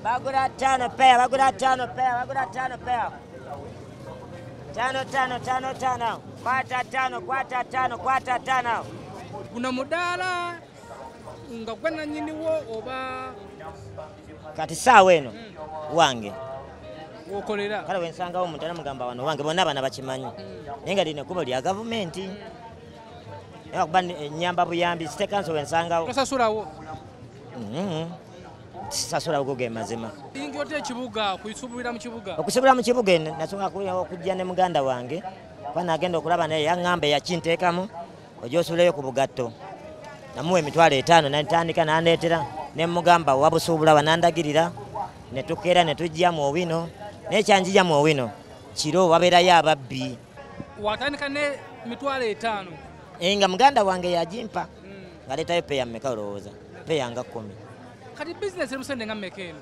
Bagula tano pea, bagula tano pea, bagula tano pea. Tano. Kwata tano. Kuna mudala nga gwana nyini wo oba kati sawa eno wange wokolera kale wensanga wo mutana mugamba wano wange bonna bana bakimanyi nenga line kubo lya government ya kubani nyamba buyambi state council wensanga wo tosasulawo sasula ugoge mazima ingi ote kibuga kuyisubulira mu kibuga okusubira mu kibuga ene nasonga okujja ne muganda wange bana agenda okulaba naye yangambe yakinteekamu ojosuleyo ku bugatto namuwe emitwalo 5 natandika nandeetera ne mugamba wabusubula banandagirira ne tukeera ne tujja mu owino nekyanjija mu owino kiro wabeerayo ababbi watandika ne mitwalo 5 nga muganda wange yagimpa ngaleetayo peya mmeka olowooza peya nga 10 kati business emusende nga mmekene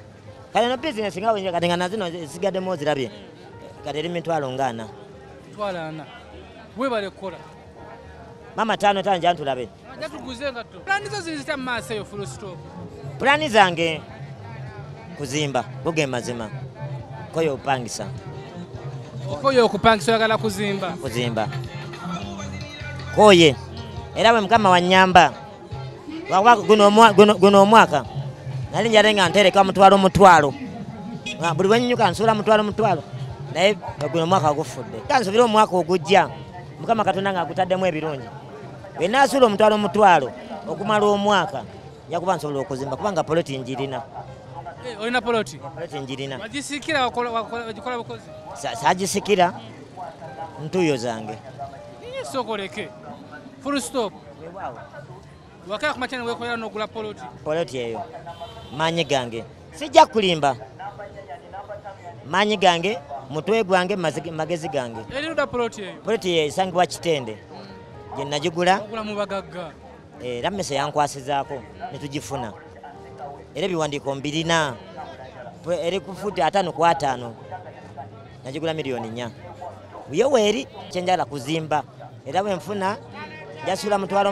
kale no business nga wenye kati nga nazino zisigaddemu ozirabye kati eri mitwalo nga 4 twalana webale kola mama 5 jantulabe jatuguze ngato plani zo zilizita maaso yo full stop plani zange kuzimba buge mazima koyo upangisa okoyo okupangisa yagala kuzimba koye era bwe mukama wanyamba guno omwaka nali njalenga ntereka mutwalo buli wenyuka nsula mutwalo naye guno omwaka gufudde kansubira omwaka ogujja mukama katonda nga agutaddemu ebirungi benasula mutwalo okumala omwaka yakuba nsobola okuzimba kubanga poloti njirina olina poloti njirina wagisikira wagikola bukozi sagisikira ntuyo zange sokoleke full stop wakala kumachana wekola n'ogula poloti eyo manyi gange sijja kulimba manyi gange mutwe gwange magezi gange eriruda poloti eyo esangibwa Kitende gye nagigula mu bagagga era mmese yankwasizaako ne tugifuna era ebiwandiiko mbirina eri ku futi 5 nagigula miliyoni 4 buyo weeri kyenjala kuzimba era bwe nfuna jasula mutwalo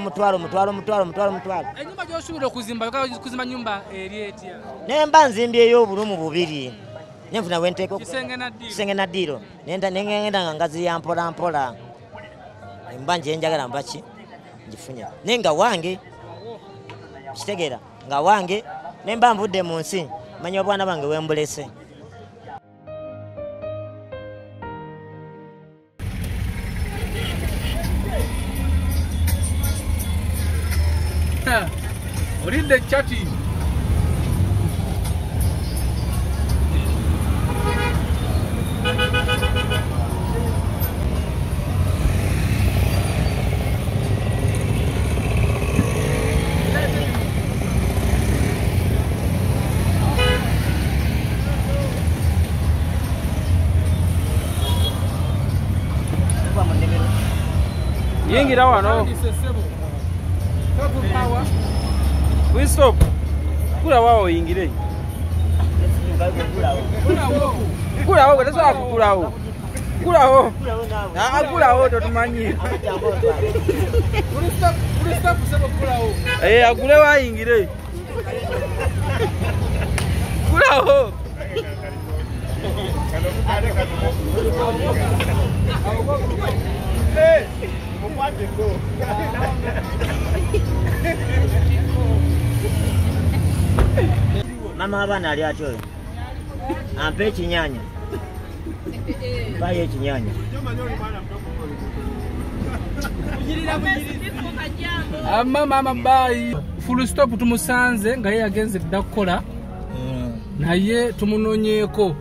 enyumba gy'osuubira okuzimba kuzimba nyumba eri etya nemba nzimbyeyo obulumu bubiri nenfuna wenteeka kisenge na ddiiro nengenda nga ngazi ya mpola emba njenjagala mbaki ngifunya nenga wange kitegeera nga wange nemba nvudde mu nsi manya obwana bange wembulese olinde chati yingira wano we stop kula wao yingire kula wao kutasobola kukulawo kulawo totumanyi agule wayingire kulawo mama abana ali atyo ampe ekinyanya baye ekinyanya mama bayi full stop tumusanze nga yagenze dakola naye tumunonyeko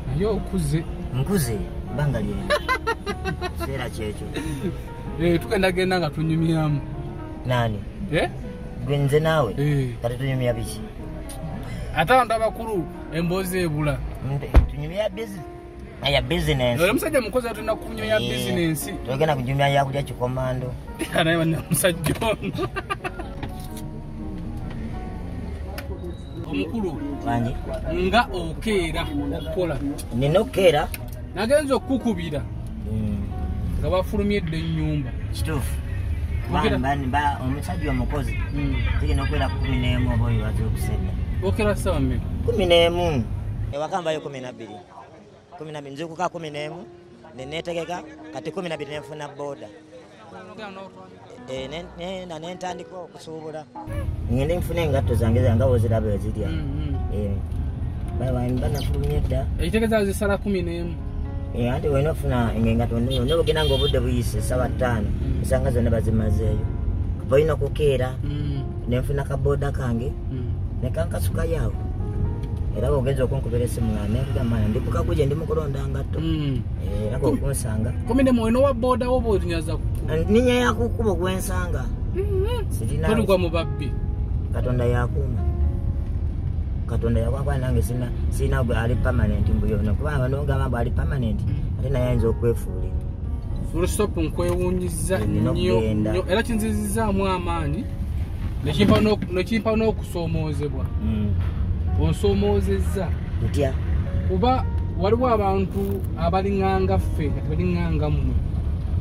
naye okuze nkuze banga lye sera checho tukenda nga tunyumyamu nani gwenze nawe kati tunyumya biki ate abantu abakulu emboozi ebula tunyumya business omusajja mukozi atulina kunyumya business togenda kunyumya yakulya kikomando naye musajja ono omukulu wangi nga okeera okukola nina okukeera nagenza okukubira nga bafulumye edda ennyumba kituufu omusajja omukozi tegenda okubeera 11 oba oyo waze okusedda okera sawa mmeka 11 ewakambayo 12 nzukuka 11 nenetegeka kati 12 nenfuna boda nenda nentandika okusuubula ngende nfune engatto zange zanga woziraba ezirya banafulumye dda ekitegeza zisala 11 anti wena ofuna engatto nobugenda ngaobudde buyise sawa 5 esanga zonna bazimazeeyo balina okukeera nenfuna kaboda kange nekankasuka yawo era ogenza okunkubira esimu nekugamba ndikukakuje ndi mukulonda ngatto era kokunsanga komine mweno wa boda wobo ozinyaza ninya yakukuba gwensanga sirina mu babbi katonda yakuuma katonda yakwakwa nange sina ali permanent mbuyono kuba abanogamba ali permanent ate naye ayinza okwefuulira full stop nkwewunyiza nnyo era kinzizizaamu amaanyi nekimpa n'okusomoozebwa onsomoozezza ntya kuba waliwo abantu abalinganga ffe kati balinganga mmwe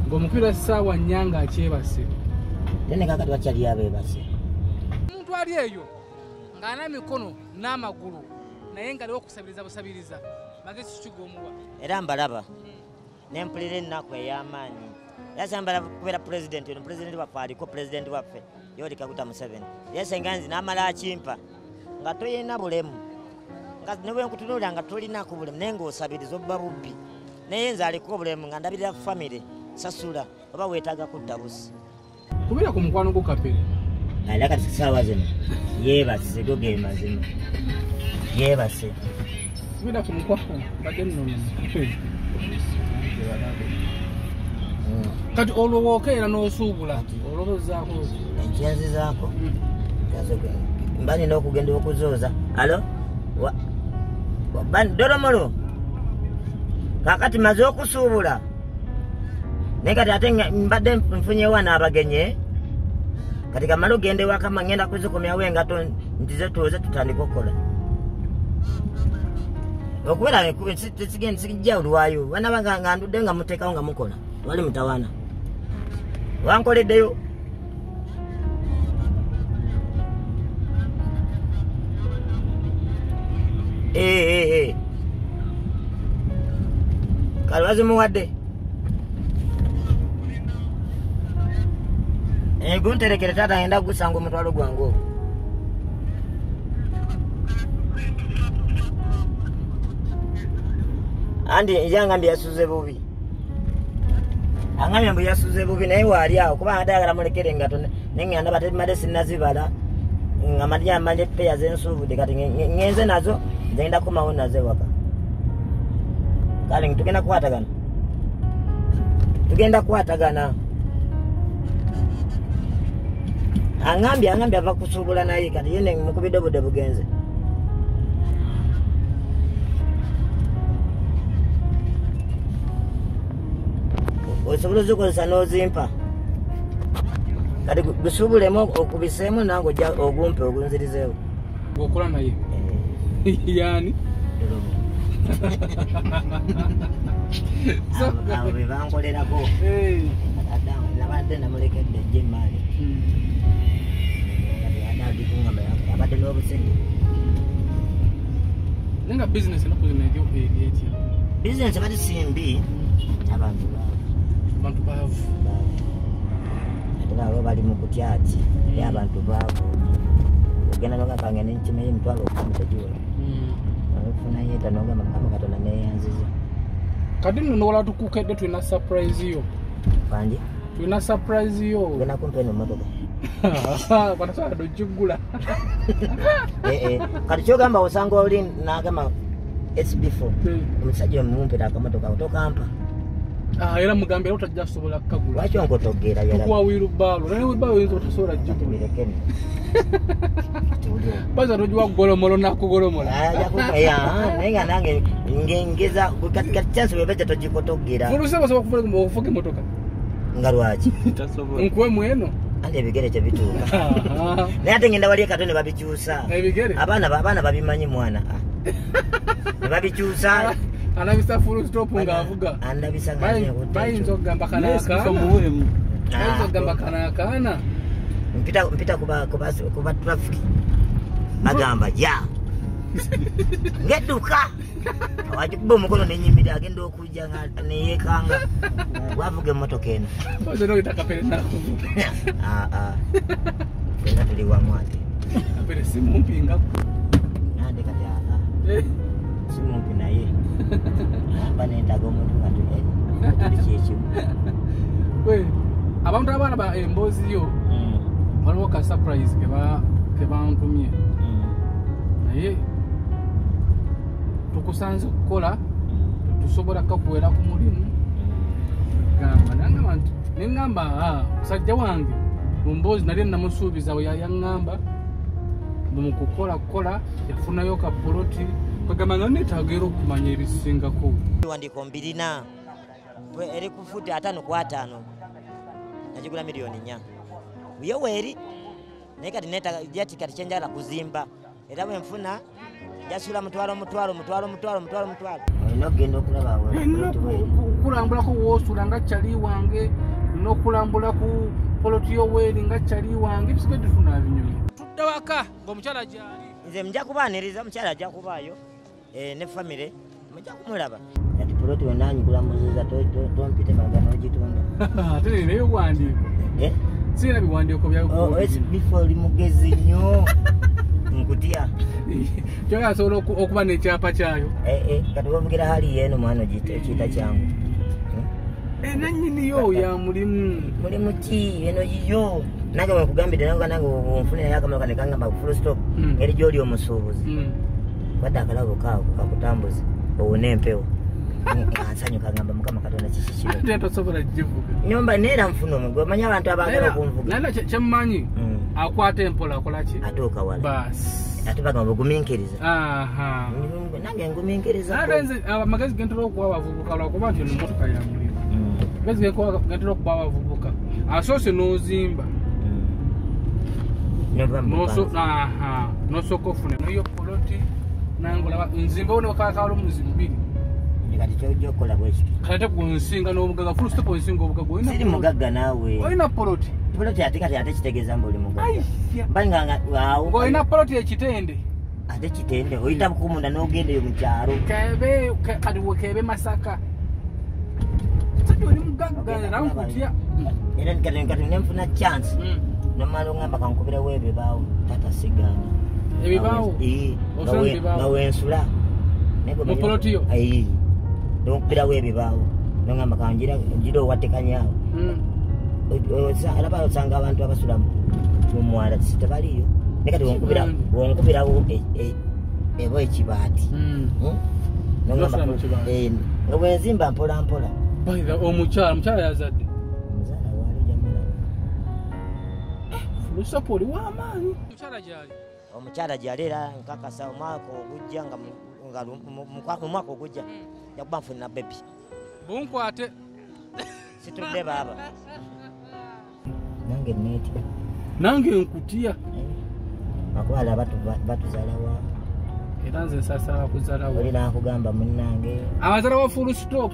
ng'omupiira ssaawa nnyanga akyebase nene kakati bakyali abeebase omuntu ali eyo ng'ana mikono n'amagulu naye nga liwo okusabiriza busabiriza magezi kikigoomuwa era mbalaba nempulira ennaku ey'amaanyi yasambala kubeera pulezidenti ono pulezidenti waffe aliko pulezidenti waffe Yoweri Kaguta Museveni yesenga nzi n'amala akimpa nga toyina bulemu nga newe nkutunuulira nga tolinako bulemu naye ng'osabiriza obba bubbi naye nze aliko obulemu nga ndabirira famire sasula oba weetaaga kudda busi kubeera ku mukwano gwo Kapere era kati ssaawa zino yeebase go ge mazima yeebase kubeera ku mukwano badde nnono kati olwo wookeera n'osuubula olwozaako enkyenzizaako mba nina okugenda okuzooza alo doromolo kakati maze okusuubula naye kati ate mbadde nfunyewa n'abagenye kati kamala ogenda ewakama ngenda kuzikomyawo engato ntize tuze tutandika okukola okubeera sikijja olwayo banaba nga ndudde nga muteekawo nga mukola wali mutawaana wankoleddeyo kale bazimuwadde gunterekere taata ngenda kugusanga omutwalo gwange ogwo andi yangambye yasuze bubi angambye mbu yasuze bubi naye waali awo kuba adayagala mulekere engato neŋŋenda batemade sinnazibala nga madyamale peya zensuubudde kati ŋŋenze nazo nzegenda kumawo nazo ewaka kale tugenda kukwatagana angambye ava kusuubula naye kati ye mukubidde budde bugenze osobola ozikozesa n'ozimpa kati gusuubulemu okubiseemu nange ojja ogumpe ogunzirizeewo okola naye yani abo be bankolerako nabadde namulekedde ejja emaali adagikungamba abadde n'obusenge naye nga bizinesi enaku zino etya bizinesi bati simbi abantu baavu ate babo bali mu kutya ati naye abantu baavu ogenda nogambanga nenkima y'emitwalo okutegiwe ofuna yeta nogamba mukama katonda neyanziza kati nno nowala tukukedde tulina surprise yo kanje tulina surprise yo genda kumpa eno motoka batasobola dojjugula kati kyogamba osanga oli nagamba SB4 omusajja omumpera akamotoka otokampa era mugambe era otajja kusobola kukagula lwaki onkotogera tukuwa wirubaalo naye wirubaalo oyinza otasobola jjubirekeni baza togiwa kugolomolo nakugolomola naye nga nange ngengeza kati chansi webajja togikotogera olusebasobola okufuga emotoka nga lwaki nkuwe mweno andi ebigere kyebituuka naye ate ngenda wali ekato ne babikyusa abaana babimanyi mwana nebabikyusa anabisa full stop ng'avuga andabisa bayinza okugamba kanaakaana mpita kuba traffic bagamba ja ngedduka wakikuba omukono nenyimira agenda okujja neyekanga wavuga emmotoka eno fena tuli wamu ate nande kati simumpi naye amba nentaga omuntu nga tuli kyekimu. Abantu abaana ba Emboozi yo waliwo ka surprise ke bantumye naye tukusanze kukola tusobola kakuwera ku mulimu gamba nengamba musajja wange Mboozi nali namusuubiza we yaŋŋamba mukukola yafunayo ka poloti kagamba nga netagera okumanya ebisingako wandiko 2 eri ku futi 5 ku 5 najigula milioni 4 uyo weri naye kati neta jati kati chenjala kuzimba era bwe nfuna jasula mutwalo olina okulaba kulambula ku wosula nga kyali wange nokulambula ku poloti yoweri nga kyali wange bisigedde tufuna binyonyi tudde waka ng'omukyala gyali nze mja kubaaniriza omukyala ajja kubaayo ne famire mujja kumulaba kati poloti wenanyi kulamuziza tompite maga n'ogitunda ate neyo bwandiiko sirina biwandiiko byayo before oli mugezi nnyo nkutya kyoyo asobola okuba n'ekyapa kyayo kati bavugira hali yeeno mwana ekiyita kyangu nanyiniyo ya mulimu ki eno yiyo nange wekugambidde nange onfunira yakamalo kane kangamba full stop eri gyoli omusuubuzi kwadde akalabo kaawo kakutambuze owone empewo ansanyuka ngamba mukama katonda kikikitosobola givuga nyomba neera nfuna omugwe omanya abantu abaagala okunvuga naye kyemmanyi akwata empola akolaki atuuka wala basi ate bagamba ogumiikiriza nange ngumiikiriza amagezi gentera okuwa abavubuka lwakuba nti emotoka ya mulimu magezi gentera okuwa abavubuka asoose n'ozimba nosooka ofuna nayo poloti nangolaba nzimba wo nekakawala omuzimu 2 kati kyojja okukola bwekiti kate kunsinga n'obugaga full stop onsinga obugaga siri mugagga naawe olina poloti ate kati ate kitegeeza mbu oli mugagga ng'olina poloti ekitende ate kitende oyita bukumunda n'ogendeyo mu kyalo kati wekebe Masaka sajja oli mugagga era nkutya era kati nenfuna chance nomala ongamba kankubirawo ebibaawo tata sigana ebibaawo nga wensula mu polotiyo nonkubirawo ebibaawo nongamba kangira owattekanyawo alaba osanga abantu abasula mu mwala tebaliyo naye kati wonkubirawo eba ekibaati nga bwenzimba mpola mpola omukyala yazadde omuzaala waali jamulaba fulusapo oli w'amaanyi omukyala gyali era nkakasa omwaka ogujja nga mu mwaka ogujja jakuba nfunira bebi bunkwate situdde baaba nange neetya nange nkutya akwala batuzaala waabo era nze nsasala kuzaalawo oli nakugamba munnange abazaala wa full stop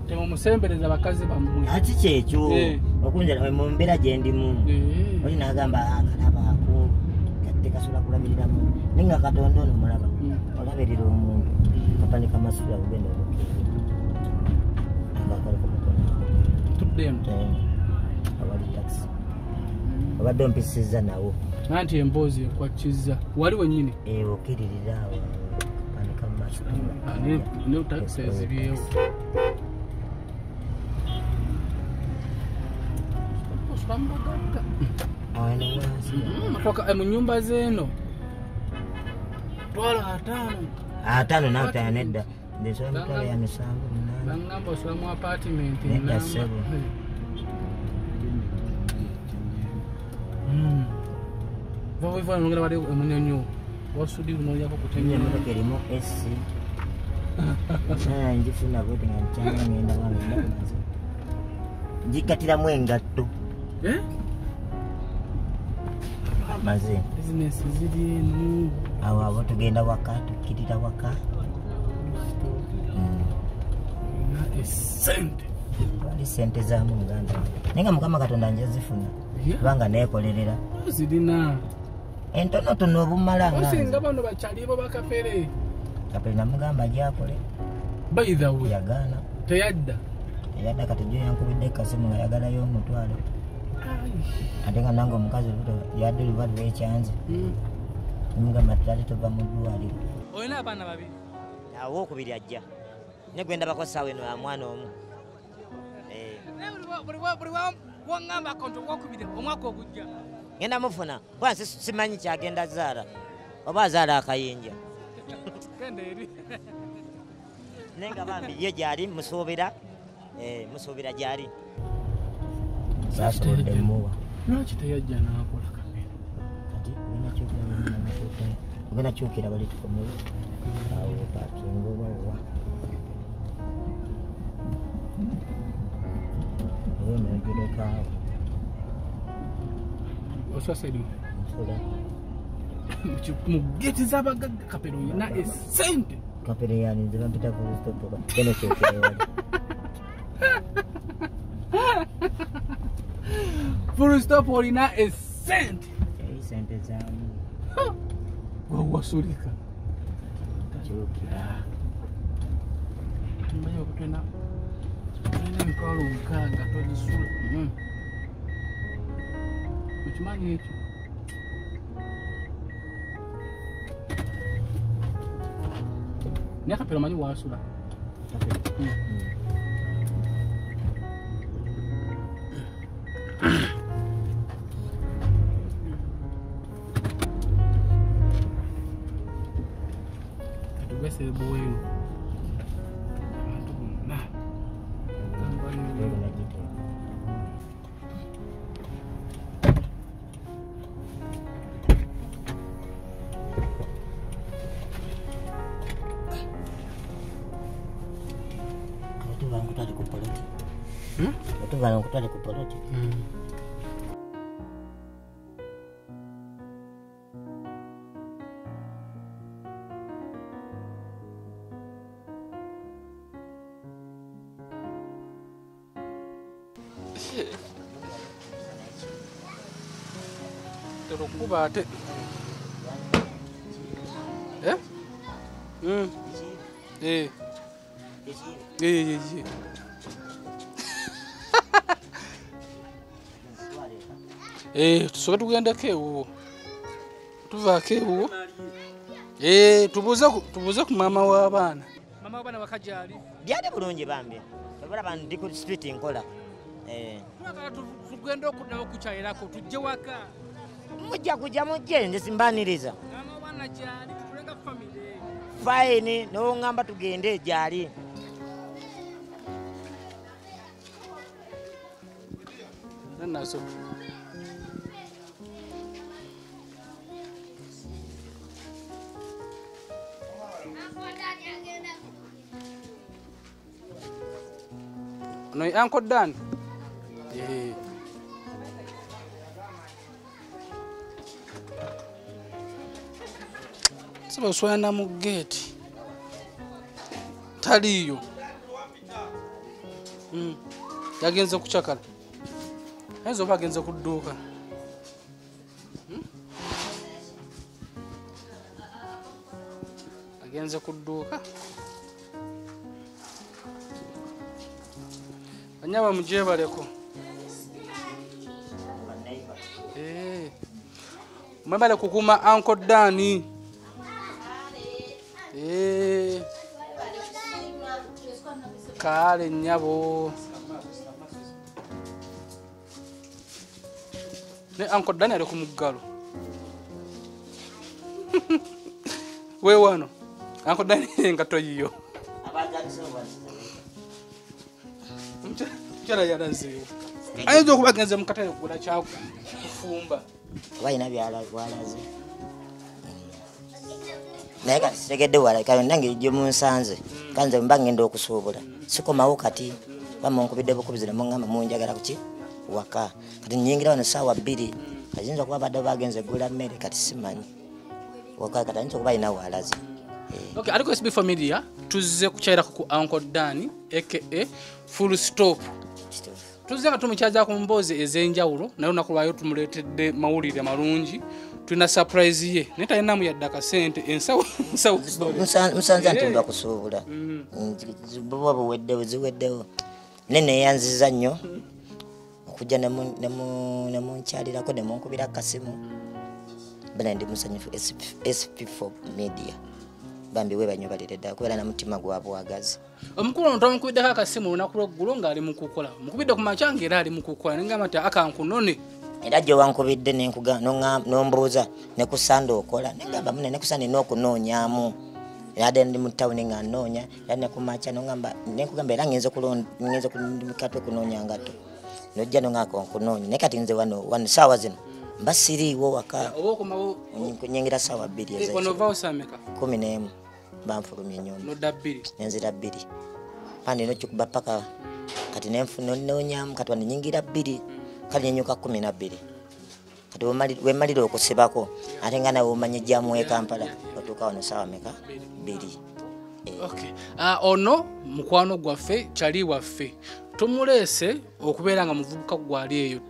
temumusembereza bakazi bammwe ati kyekyo okunjala mu mbeera gye ndimu oli nagamba akalabaako tekasula kulabiriramu naye nga katonda ono mulaba olabirira omuntu kapanika masula bugenda tuddemu awali taxi obadde ompisizza nawo anti Emboozi ekwakizza wali wenyini okkiririra awo kapanika masula ne taxi ezibyewo mu nyumba zeeno twala 5 nawe tayanedda ndesola mitwalo ya 7 bangamba osola mu apartment nedda 7 vavaiva nongera wali emunyonyo wasudi unolyako kutenya emotoka erimu esi njifuna bwete nga nkyanga ngenda wange njikatiramu engatto maze bizinesi ziri enu awo abo tugenda waka tukkirira waka esente wali sente zamu muganda naye nga mukama katonda nja zifuna kubanga neekolerera zirina entonotono obumala osinga bano bakyalibo bakapere kapere namugamba gyakole by the way yagaana teyadda kati jo yankubidde kasimu nga yagalayo omutwalo ate nga nange omukazi yadde oluvatu lwekyanzi nimugamba tutali tuva mu ddwaliro. olina abaana babiri? Owookubiri ajja ne gwe ndabako ssaawa eno ya mwana omu. buli waŋŋamba akonto owookubiri omwaka ogujja ngenda mufuna kuba simanyi kyagenda zaala oba azaala akayinja genda eri naye nga bambi ye gyali musuubira gyali sasobodde muwa lwaki teyajja n'akola kamera kati ogenda kyukira bali tukomere awo pakinga obawa oyo negerekawo oswaseri mu geti z'abagagga kapero olina esente kapere yaninze bampita kustopoka genda kyukira wali full stop olina esente sente zamu wasulika kyukira mmanyi okutwena emitwalo 6 togisula okimanyi ekyo naye kapero manyi wasula katugwesebo wenu abantu bonna otuvana nkutwale ku poloti terokuba ate tusobe tugendeko ewuwo tuvaako ewuwo tubuuze ku maama w'abaana bakajali byali bulungi bambi obalaba ndi ku street nkola twagala tugenda okuddayo okukyayirako tujje waka mujja kujja mujje nze simbaniriza maama w'abaana gyali tutulenga famire fayini n'oŋŋamba tugende gyali naso no Uncle Dan saba uswana mu gate taliyo yagenze kuchakala ezo bagenze kudduuka agenze kudduuka anyaba mujebaleko mwebale kukuma Uncle Dani kale nyabo ne Uncle Dani ali ku muggalo we wano Uncle Dani nga toyiyo mchana yaraziyo ayinza okuba agenze mu katale kugula kyakufumba balina byalaze naye kati sitegedde wala nange gye munsanze kanze mba ngenda okusuubula sikomawo kati bamunkubidde bukubizira muŋŋamba munjagala kuki waka kati nyingira wano ssaawa 2 ayinza kuba badde bagenze gula mmere kati simanyi waka kati ayinza okuba alina walaze. Okay, aliko SB Familia tuzze kukyayirako ku Uncle Dani aka Full Stop Tuzze nga tumukyaza ku mboozi ez'enjawulo naye olunaku lwayo tumuleetedde mawulire malungi tulina surprise ye naye talinamu yadde akasente ensawo musanza nti mbakusuubula buba buweddewo ziweddewo ne neeyanziza nnyo okujja ne munkyalirako ne munkubira akasimu bana ndi musanyufu SP4 media bambi we banyobalire ddala kubeera na mutima gwabwagazi omukulu ono tomukubiddeko akasimu olunaku lweggulo ng'ali mu kukola mukubidde ku makya ng'era ali mu kukola nengamba nti akankunone era gye wankubidde nombuuza ne ku sande okola negamba mune ne ku sande n'okunoonyaamu era ndi mu tawuni nga nnoonya era ne ku makya nenkugamba era ngenze kulindimukatwe kunoonya ngato nojja nongako nkunoonya naye kati nze wano saawa zino mba siriiwo waka nyingira saawa 2 11 banfulumya ennyumba nenzira 2 kandi nokikuba paka kati nennoonyaamu kati waninyingira 2 kali nyenyuka 12 kati wemalire okusibako ate nga nawe omanye ejjamu e Kampala otuuka wano saawa meka 2. Okay. Ono mukwano gwaffe kyali waffe tumuleese okubeera nga muvubuka gwali eyo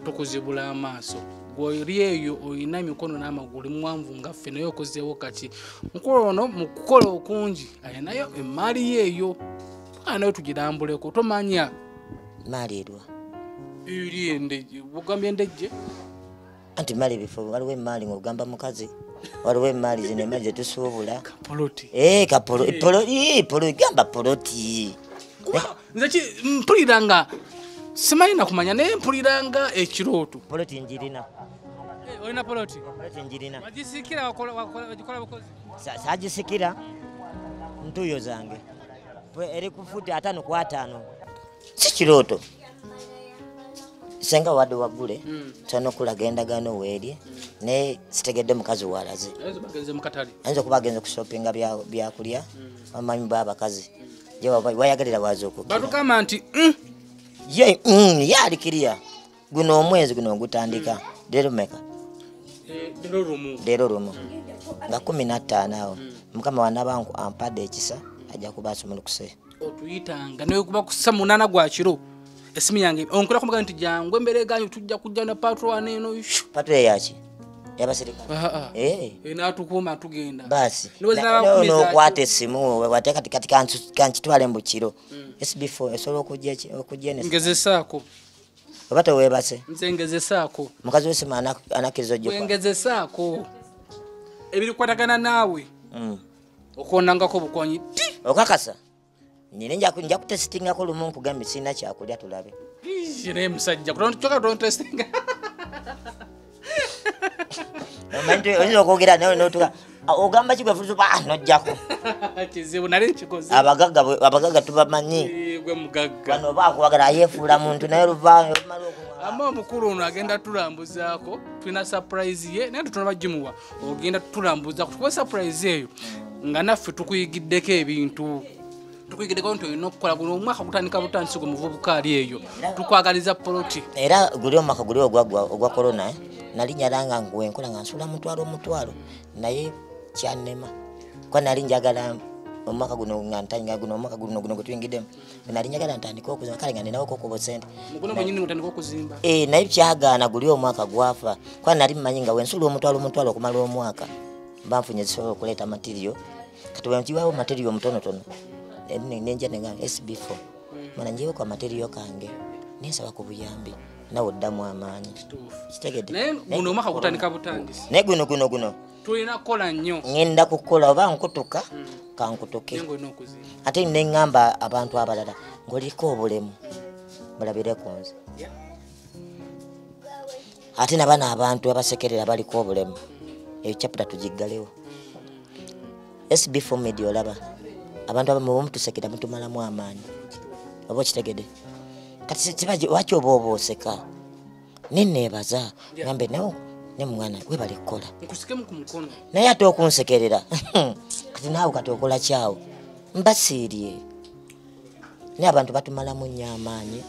tukuzibula amaaso gwoli eyo olina emikono n'amagulu mwanvu nga ffe naye okozeewo kati mukulu ono mu kukola okungi ayinayo emaali yeeyo nayo tugirambuleko tomanya maali erwa eri endejje bugambye endejje anti maali bifo waliwo emaali ng'ogamba mukazi waliwo emaali zino emaali zetusuubula kapoloti gamba poloti nze mpulira nga simanyi nakumanya naye mpulira nga ekirooto poloti njirina olina poloti njirina wagisikira wagikola bukozi sagisikira ntuyo zange eri ku futi 5 ku 5 si kirooto senga wadde waggule tona okulaga endagaano weeri naye sitegedde mukazi walaze ayinza okuba agenze kushopinga byakulya amanyi baabakazi wayagalira waza okubatugamba nti yalikiriya guno omwezi guno ogutandika leero meka leero lumu nga 15 awo mukama wanabanku ampadde ekisa ajja kubaasa mulukuse otuyitanga naye kuba kusa 8 gwa kiro esimu yange onkola kumugamba nti jangu embere ganyu tujja kujja na patrol eno patrol yaki y'abasirikale n'atukuuma tugenda basi n'okwata essimu wate kati kankitwale mu kiro SB4 esobola okujja ngezesaako oba teweebase nze ngezesaako mukazi w'essimu anakkiriza ojja ngezesaako ebirikwatagana naawe okondangako bukwanyi okakasa nyine nja kutesitingako lumu nkugambye sirina kyakulya tulabe naye musajja kutoka tontesitinga oyinza okwogera nawe notuka ogamba kigwefuza nojjako kizibu nali nkikoze abagagga tubamanyi gwe mugagga bano bakuwagala ayeefuula muntu naye luvaayo ama omukulu ono agenda tulambuzaako tulina surprise ye naye tutona bagimuwa ogenda tulambuzaako tukuba surprise eyo nga naffe tukuyigiddeko ebintu tukuyigiddeko nti olina okukola guno omwaka gutandika butandisi gwe muvubuka ali eyo tukwagaliza poloti era guli omwaka guli ogwa korona nali nyalanga ngwenkola nga nsula mutwalo naye kyannema kwa nali njagala omwaka guno nga ntanyinga guno omwaka guno gwetuyingiddemu nali njagala ntandika okuzimba kale nga ninawo kokuba sente muguno mwenyini otandika okuzimba naye kyagaana guli omwaka gwafa kwa nali mmanyi nga wensula omutwalo okumala omwaka banfunye zisobola okuleeta materiyo kati wenkiwaawo materiyo mutonotono nenja nenga SB4 mana njewe kwa materiyo kange nensaba ku buyambi nawe oddamu amaanyi kitegedde naye guno omwaka gutandika butandisi naye guno tulina kukola nnyo ngenda kukola oba nkutuka kankutuke ate neŋŋamba abantu abalala ng'oliko obulemu balabire ku nze ate nabana abantu abasekerera baliko obulemu ebicaputa tugiggalewo SB4 media olaba abantu abamu bomutusekera mutumalamu amaanyi oba okitegedde kati waki oba oseka neneebaza ngambe nawo ne mwana we bali kukola nkusikemu ku mukono naye ate okunsekerera kati naawe kati okola kyawo mbasiirye naye abantu batumalamu nnyo amaanyi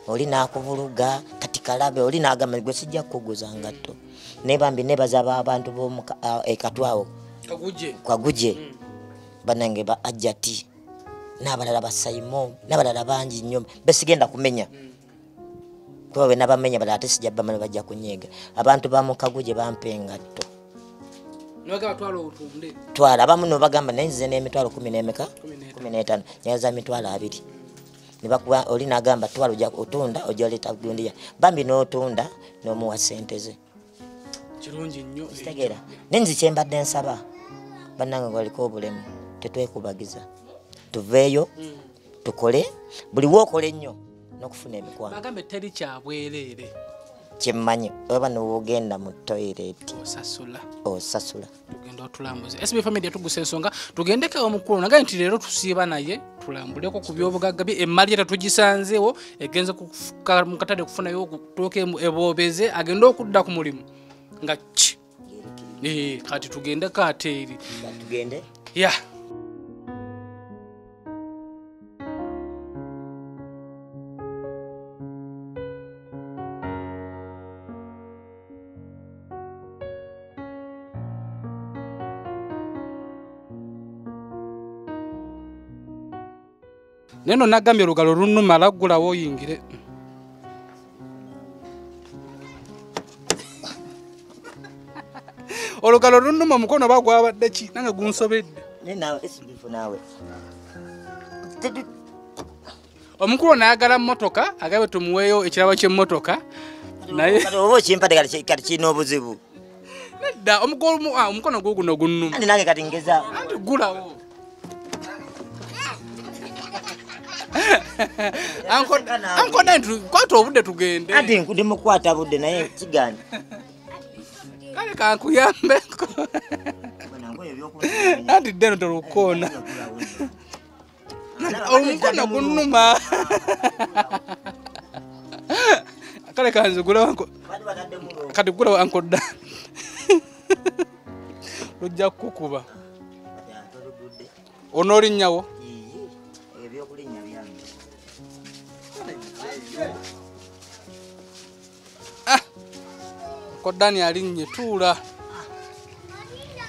oli nakuvuluga kati kalabe oli nagamba gwe sijja kukuguza ngatto naye bambi nebaza abantu ekatwawo kwaguje banange ba ajati n'abalala ba Saimo n'abalala bangi nnyo besigenda kumenya kuba bwe nabamenya bala ate sijja bamala bajja kunyiga abantu bamukagu gye bampa engatto twala abamu nobagamba nenzize n'emitwalo 15 nyaza mitwalo 2 nibakuba oli nagamba twala ojja otunda ojja oleta gundiya bambi n'otunda n'omuwa sente ze kirungi nnyo kitegeera nenzi kyembadde nsaba bannange baliko obulemu tetwekubagiza tuveeyo tukole buli wookola ennyo n'okufuna emikwano bagambe teri kyabwereere kyemmanyi oba nowogenda mu toilet osasula tugenda otulambuze SB family yatuguse ensonga tugendeko omukulu nagaye nti leero tusiiba naye tulambuleko ku byobugagga bye emmali tatugisanzeewo egenze mu katale kufunayo okutuuka ebobeze agenda okudda ku mulimu nga kati tugendeko ate eri tugende ya neno nagambye olugalo lunuma laggulawo oyingire olugalo lunuma omukono bagwabadde ki nange gunsobedde omukulu nayagala mmotoka agabe tumuweeyo ekirabo ky'emmotoka naye oba okimpadde kati kirina obuzibu nedda omukono gwo guno gunnuma andi nange kati ngeza anti gulawo ankoda kwata obudde tugende anti ndi mukwata budde naye kigani kale kankuyambeko anti ddeno tolukoona omukono gunnuma kale kanzigulawo kati gulawo ankoda lujja kukuba onolinnyawo Kodani alinnye tuula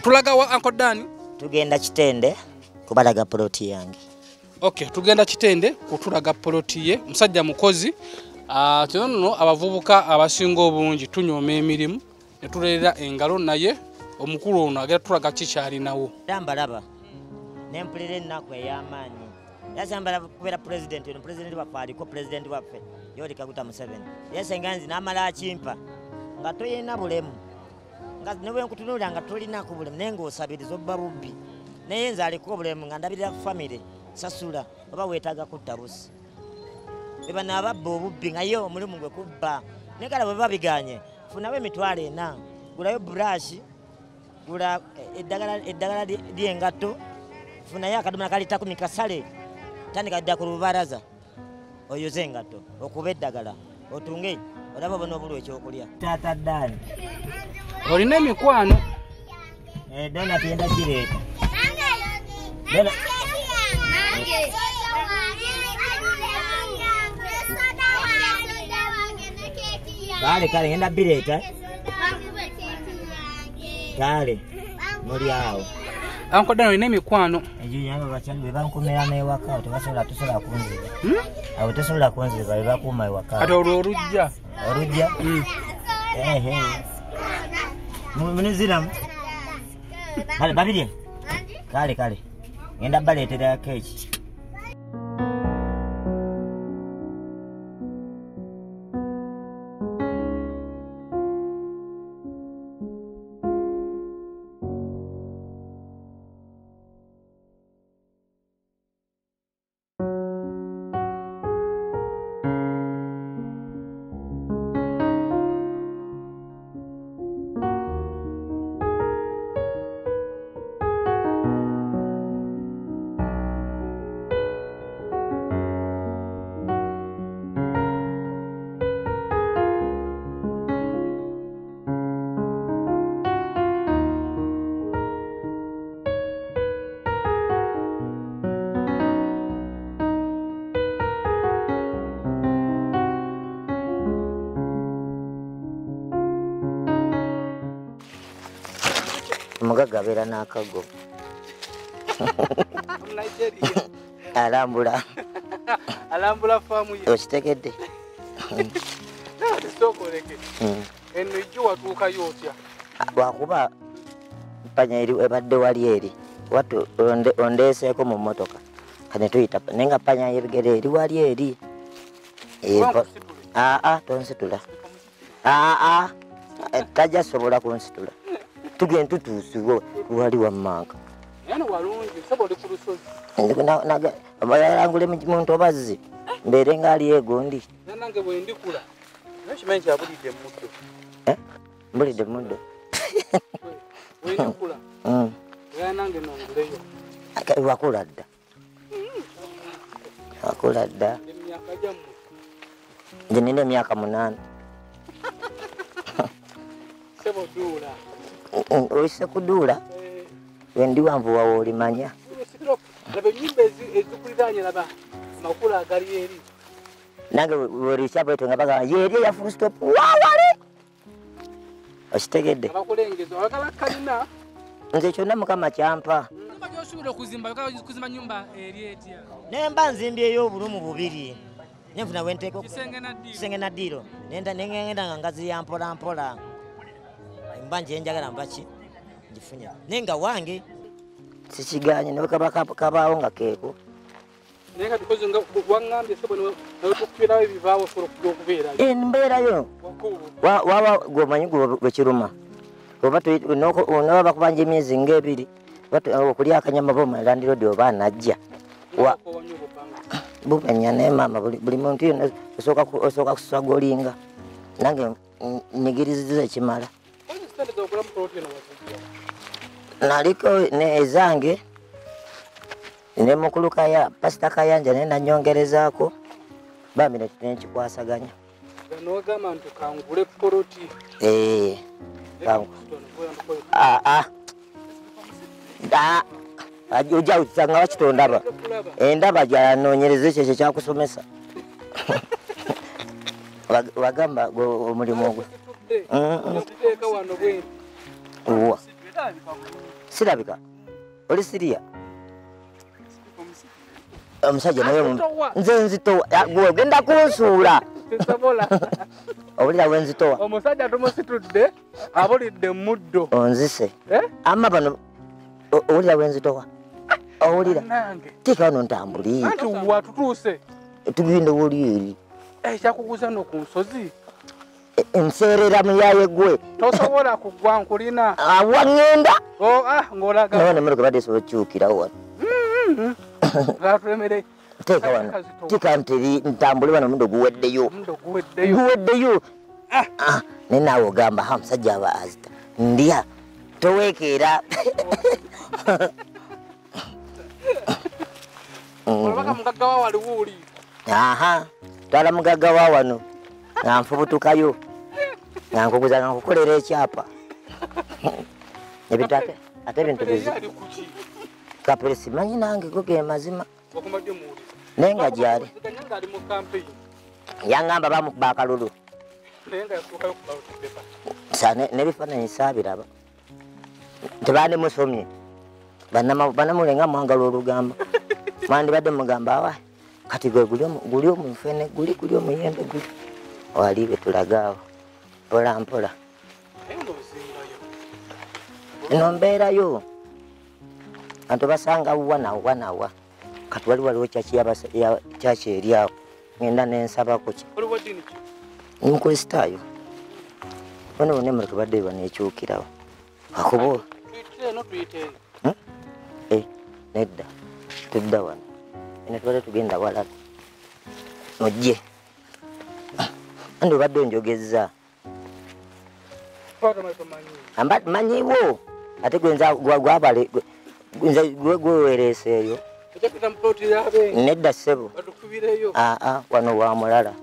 tulaga wa Kodani tugenda Kitende kubalaga ploti yange okay tugenda Kitende kutulaga ploti ye musajja mukozi kyono abavubuka abasinga obungi tunyoma emirimu ne tuleera engalo naye omukulu ono agera tulaga kikyali nawo dambalaba nempulira ennaku ey'amaanyi yasambala kubera president waffe aliko president waffe Yoweri Kaguta Museveni yesenganzi n'amala akimpa nga toyina bulemu nga newe nkutunulira nga tolinako bulemu naye ng'osabiriza obba bubbi naye nze aliko obulemu nga ndabirira famire sasula oba weetaaga kutta busi beba n'ababba obubbi nga ye omulimu gwe kubba naye kale bwe babiganye funawo emitwalo 4 gulayo burashi gula eddagala ly'engatto funayo akadomola kalita 10 kasale tandika dda ku lubaraza oyoze engatto okuba eddagala otunge olaba bona obulwa ekyokulya taata Dani olina emikwano dona tenda kireeta kale ngenda bireeta kale muli awo Kodani olina emikwano ejinyanga bakyali bwe bankumira n'ewaka tebasobola tusobola kunziba abo tesobola kunziba bwe bakuuma ewaka kati olwo olujja muniziramu kale babirye kale ngenda baleetera keki Omugaga abeera n'akago alambula alambula faamu ye okitegedde sokoleke eno ijjo watuukayo otya lwakuba ppanya eri ebadde wali eri watu ondeeseeko mu mmotoka kane tuyita naye nga ppanya y'ebigere eri wali eri tonsitula tajja sobola kunsitula tugenda tutuusiwo wali wammanka eno walungi soba oli ku lusozi bayalangule muntu obazzi mbeere ngaali egundi nange bwe ndikula naye kimanyi kyabulidde muddo mbulidde muddo bwe ndikula era nange nonguleyo wakula dda wakula dda emyaka gyammwe nze nina emyaka 8 sebo duula oyise kuduula wendi wanvu wawe olimanya laba ennyumba ezikuliraanye laba amakulu agali eri nange werishabweto nga bagamba yeeri eya full stop wawale okitegedde abakulengeza abagala kalina nze kyonna mukama kyampa osobola okuzimba nyumba eri etya nemba nzimbyeyo obulumu bubiri nenfuna wenteeko kisenge na ddiiro nengenda nga ngaziya mpola mpola mba njenjagala mbaki ngifunye naye nga wange sikiganye nawe kaba kabaawo nga keeko naye nga tukoze nga waŋŋambye sobola tukubirawo ebivaawo osobola okuja okubeerayo mbeerayo waba gwomanyi bwekiruma oba onaba bakubanja emyezi ng'ebiri okulya akanyama bomalandirodi oba anajja bumenya naye maama buli muntu yonna osooka kusagolinga nange nyigiriziza ekimala naliko ezange ne mukulu kaya pasita kayanja naye nanyongerezaako bambi nenkikwasaganya nogamba nti kangule poloti ojja usanga bakitondaba endaba gyanoonyereza ekyo kyakusomesa bagamba omulimu ogwo sirabika oli siriya omusajja naye nze nzitowa ogenda kunsuula owulira wenzitowa omusajja tumusitudde abulidde muddo onzise ama bano owulira wenzitowa owulira teeka wano ntambuli anti watutuuse tugende woli eri ekyakuguza no ku nsozi nseerera muyaye gwe tosobola kugwa nkulina waŋŋenda ng'olaga naye nemotoka badde esobola okukyukirawo wano gatulemere teeka wano tika ntambule wano omundo guweddeyo naye naawe ogamba omusajja aba azita ndya toweekeera olabaka mugagga wa waliwo oli twala mugagga wa wano nga nfubutukayo nga nkuguza nga nkukolera ekyapa ebintu ate ebintu kapere simanyi nange go ge mazima naye nga gyali yaŋŋamba bamukuba akalulu nebifaananyi saabiraba tebandimusomye banamulenga mwangala olugamba mwandibadde mugamba awa kati gwe guli omufene guli omuyembe guli wali betulagaawo mpola mpola eno mbeerayo antu basanga wanawa kati waliwo kyaki eri awo ngenda nensabako ki mukristaayo bone bonna emmotoka badde banekyukirawo akubo nedda tudda wano ene tubadde tugenda walala ojje andi obadde onjogeza manyiwo ate gwabale gwewereeseeyo nedda ssebo wano wa mulala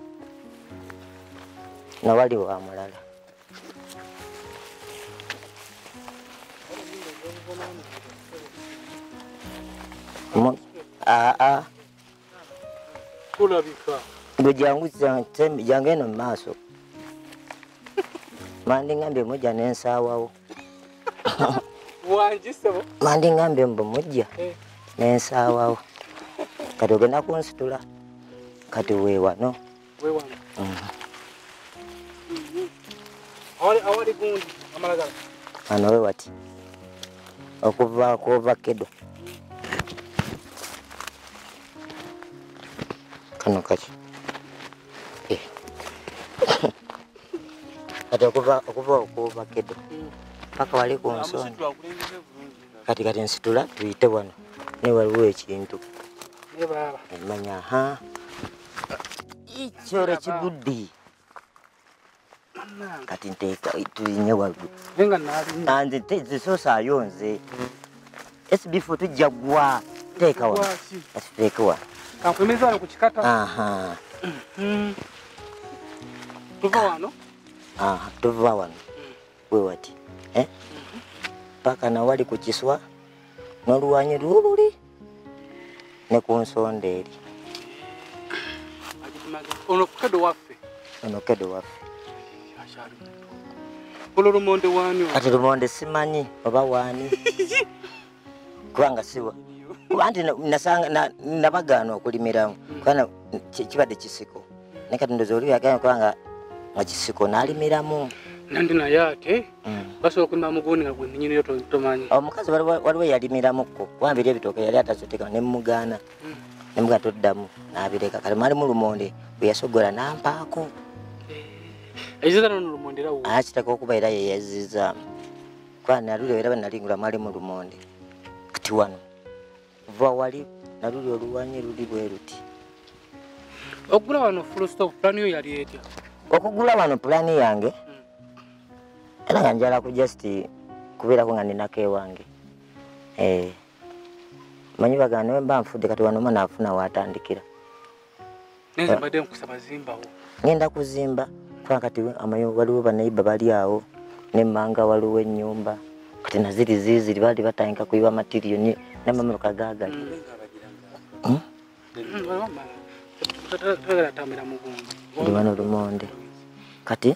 nawali wa mulala gwe jangu eno mumaaso mandingambye mujja nensaawawo mandingambye mbu mujja nensaawawo kati ogenda kunsitula kati weewano awali gundi amalagala ano we wati okuva kuva kedo kano kaki ati okuva kedo paka wali ku nsonda kati nsitula tuyite wano ne waliwo ekintu manya ikyore kiguddi kati nteeka tulinye waggulu nanze zisosaayo nze SB4 tujja gwa teeka wano teeka wano kankwemeza wano ku kikata tuva wano tuva wano we wati paka na wali ku kiswa n'oluwanyi lululi ne ku nsonda eri ono kedo waffe olo lumonde wani ati lumonde simanyi oba wani kubanga siwa kuba nti nabagaana okulimiramu kubanga kibadde kisiko naye kati ndoza oli yagambye kubanga nga kisiko n'alimiramu nandi naye ate basobola okulima mugundi nga gwe nnyiniyo tomanyi omukazi waliwo yalimiramuko kubanga ebitooke yali atasoteka nemugaana toddamu n'abireka kati mwalimu lumonde bwe yasogola nampaako ayiziza nono lumonde era wo akitaka okuba era yeyazizaamu kubanga naluli era banalingula mwalimu lumonde kati wano kuva wali naluli oluwanyi luli bwe ruti okugula wano full stop plan yo yali etya okugula wano pulani yange era nga njala ku just kubeerako nga ninako ewange manyi bagana newe mba nfudde kati wano omwana afuna waatandikira nenze mbadde nkusaba zimbawo ngenda kuzimba kubanga kati amayo waliwo banaiba bali awo nemmanga waliwo ennyumba kati naziri ziziri baali batandika kuyiba matiriyo n'amamotoka gaagali ndi wano lumonde kati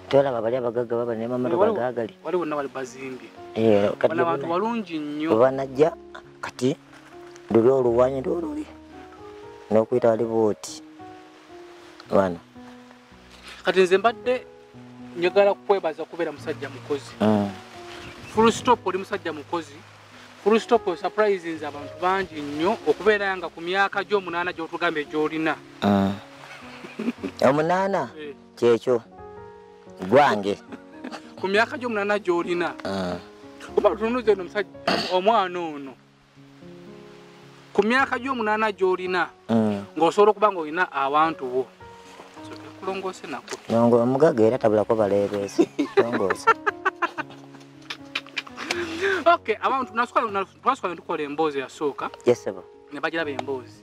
tolaba bali abagagga baba n'amamotoka gaagali waliwo nawali bazimbye kati abantu walungi nnyo banajja kati luli oluwanyi lululi n'okuyita wali booti wano kati nze mbadde njagala kwebaza kubeera musajja mukozi full stop oli musajja mukozi full stop surprise nze abantu bangi nnyo okubeera nga ku myaka gy'omunaana gy'otugambe gy'olina omunaana kyekyo gwange ku myaka gy'omunaana gy'olina kuba tunuze no musajja omwana ono ku myaka gy'omunaana gy'olina ng'osobola okuba nga olina abantu bo kulongoose nako nongo omugaga era tabulako baleebeesi kulongoose okay abantu twasukala tukola emboozi yasooka yesebo ne bagiraba emboozi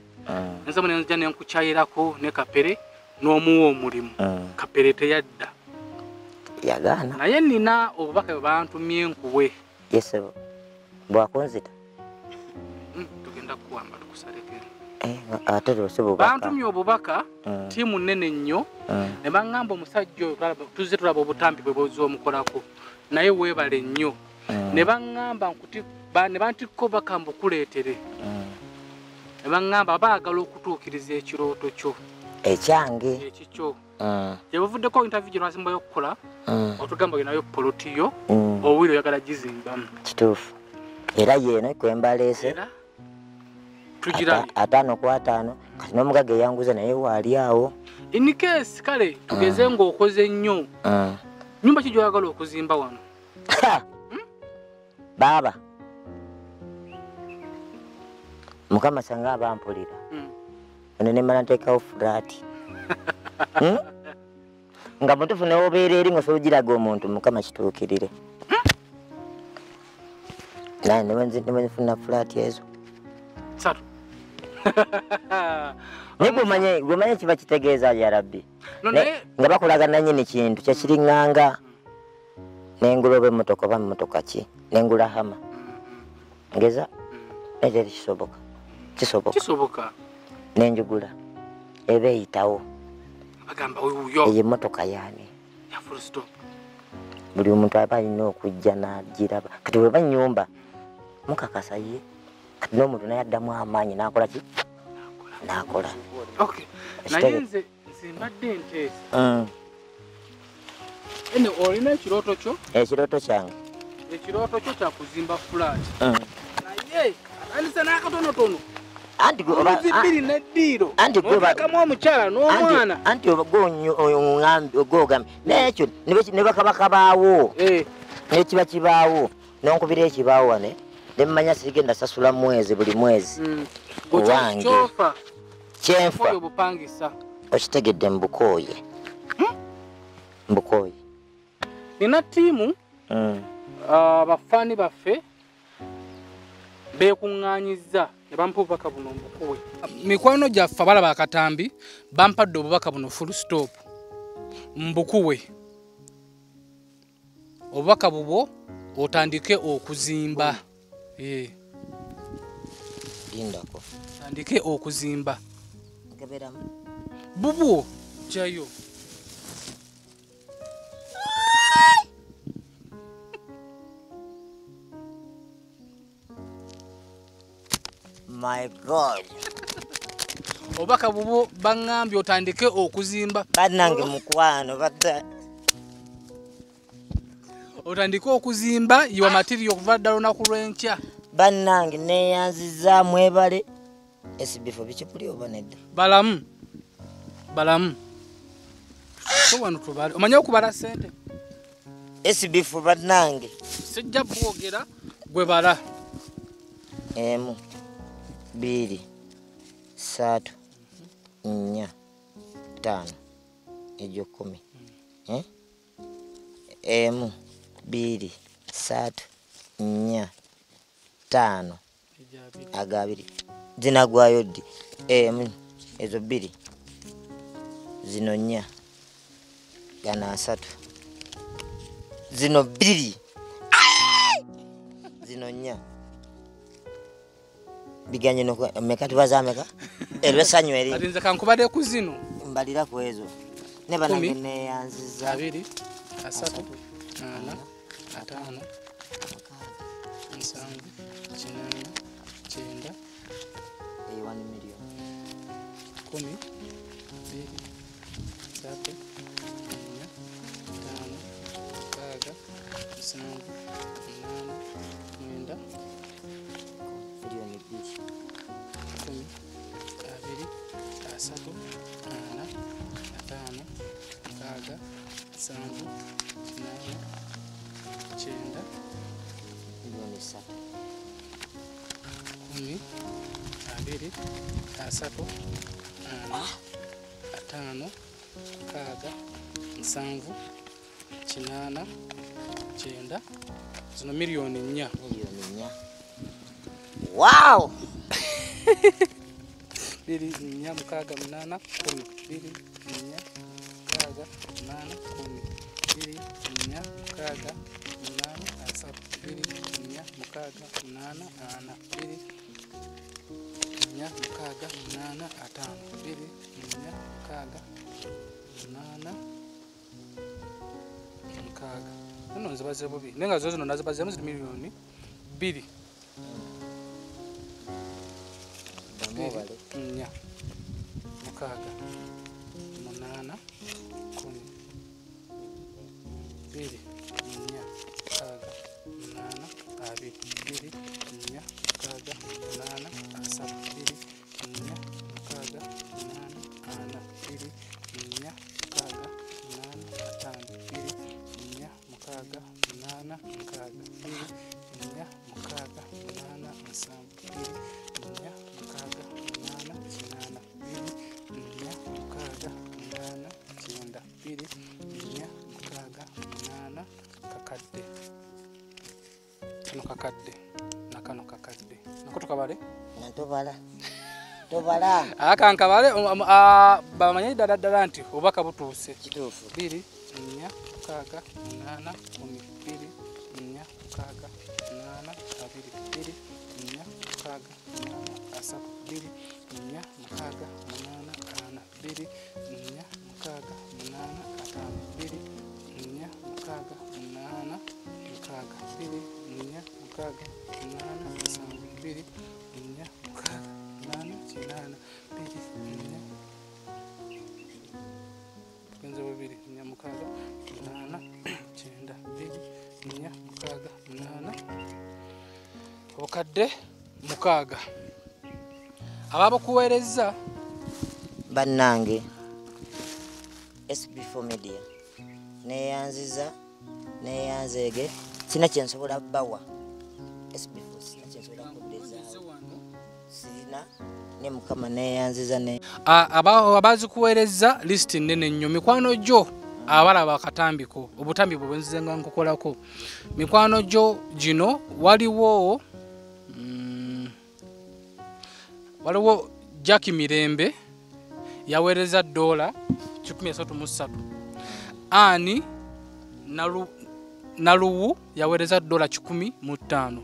nzemu nenja nenkukyayirako ne kapere n'omuwa omulimu kapere teyadda yagaana naye nina obubaka bwe bantumye enkuwe yesebo bwakunzita tugenda kuwamba tukusalekere ate lwosibubaka bantumye obubaka tiimu nnene nnyo ne baŋŋamba omusajja oyo tuzze tulaba obutambi bwe bozi omukolako naye weebale nnyo ne baŋŋamba ne bantikko bakambukuleetere ne baŋŋamba baagala okutuukiriza ekirooto kyo ekyange ekikyo gye buvuddeko interview gye lwasimbayo okukola otugamba olinayo polotiyo owiri oyagala gizimbamu kituufu era yeeno kwembaleese tugirabye 5 kati n'omugaga eyanguza naye waali awo in case kale tugeze ng'okoze nnyo nyumba ki gy'oyagala okuzimba wano baaba mukama sanga abampulira ono nemala nteekawo fulaati nga mutufu newobeera eri ngaosobola ogiraga omuntu mukama kituukirire naye newenzifuna fulaati ezo naye gwemanye kiba kitegeeza ya rabbi nga bakulaga nanyini kintu kyekiriŋŋanga nenguloba emmotoka oba mmotoka ki nengula hama ngeza naye teri kisoboka nenjugula eba eyitawo eyo emmotoka yaani buli omuntu aba alina okujja n'agiraba kati weba nnyumba mukakasa ye kati n'omuntu naye addamu amaanyi n'akola ki n'akola naye nze nze mbadde nteesa ene olina ekirooto kyo ekirooto kyange ekirooto kyo kya kuzimba fulaati naye atandise n'akatonotono anti bbiri neddiiro anti noteekamu omukyala n'omwana anti ogogambye nekyo ne bakabaka baawo nekiba kibaawo nonkubira ekibaawo wane nemmanya sigenda sasula mwezi buli mwezi owange kyenfa obupangisa okitegedde mbukooye mbukooye nina ttiimu abafaani baffe beekuŋŋaanyizza ne bampa obubaka buno mbukuwe mikwano gyaffe abalaba akatambi bampadde obubaka buno full stop mbukuwe obubaka bubwo otandike okuzimba lindako otandike okuzimba nkeberamu bubwo jayo my god obubaka bubwo baŋŋambye otandike okuzimba bannange mukwano badda otandike okuzimba yiwa material okuva ddala olunaku lw'enkya bannange neyanzizaamu ebale esibifo bikipuli oba nedda balamu balamu so wano tubale omanye okubala ssente esibifu bannange sijja bwogera gwe bala 1 2 3 4 5 ejo 10 1 2 3 4 5 agabiri zinagwayo ddi ezo 2 zino 4 gana 3 zino 2 zino 4 biganye no meka tubaza meka elwesanyo eri atinze kankubade ku zino mbalira ku ezo ne banange ne yanziza 2 3 4 5 6 7 1 million 10 2 3 zino milioni 4 wow 2 4 6 8 10 2 4 6 8 10 2 4 6 8 2 4 6 8 Nino nzibaze bubi. Nenga zo zino nazibaze mu milioni 2. Bamobale. Nya. Mukaga. 8 10. 2 nya. Kaga. 8 2 nya. Kaga. 8 asatu 2 nya. Kaga. 8 2 nya. Kaga. 8 5 2 nya. Mukaga. 8 mukaga 2 nya. Mukaga 8 musanvu 2 nya. Mukaga 8 kinana 2 nya. Mukaga 8 kyenda 2 nya. Mukaga 8 kakadde. Kano kakadde nakano kakadde nako tukabale ntobala tobala akankabale bamanyi ddala nti obubaka butuuse kituufu 2 nya. Mukaga 8 10 2 nya. Mukaga 8 2 nya. Mukaga 8 asatu 2 nya. Mukaga 8 2 nya. Mukaga 8 atano 2 nya. Mukaga 8 mukaga 2 nya. Mukaga 8 musanvu 2 nya. Mukaga 8 kinana 2 nya. obukadde 6 ababukuweereza bannange SB4 Media neyanziza neyanzeege sina kyensobola bawa SB4 sina kyensobola kubuliza sina ne mukama neyanziza ne abazikuweereza listi nene nnyo mikwano gyo abalaba akatambiko obutambi bwe bwenzize nga nkukolako mikwano gyo gino waliwo Jackie Mirembe yaweereza $133 Ani Naluwu yaweereza $15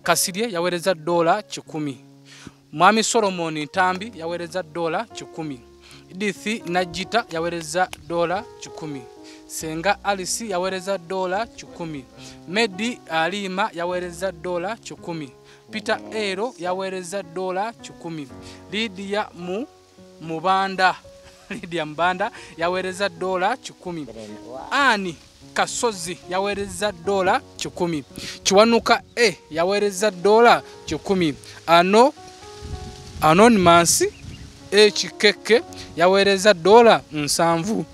Kasirye yaweereza $10 Mwami Solomon Ntambi yaweereza $10 Edith Najita yaweereza $10 Senga Alice yaweereza $10 Medi Alima yaweereza $10 Peter Ero yaweereza $10 Lydia Mubanda Lydia Mbanda yaweereza $10 Ani Kasozi yaweereza $10 Chiwanuka yaweereza $10 Anonymous Chikeke yaweereza $7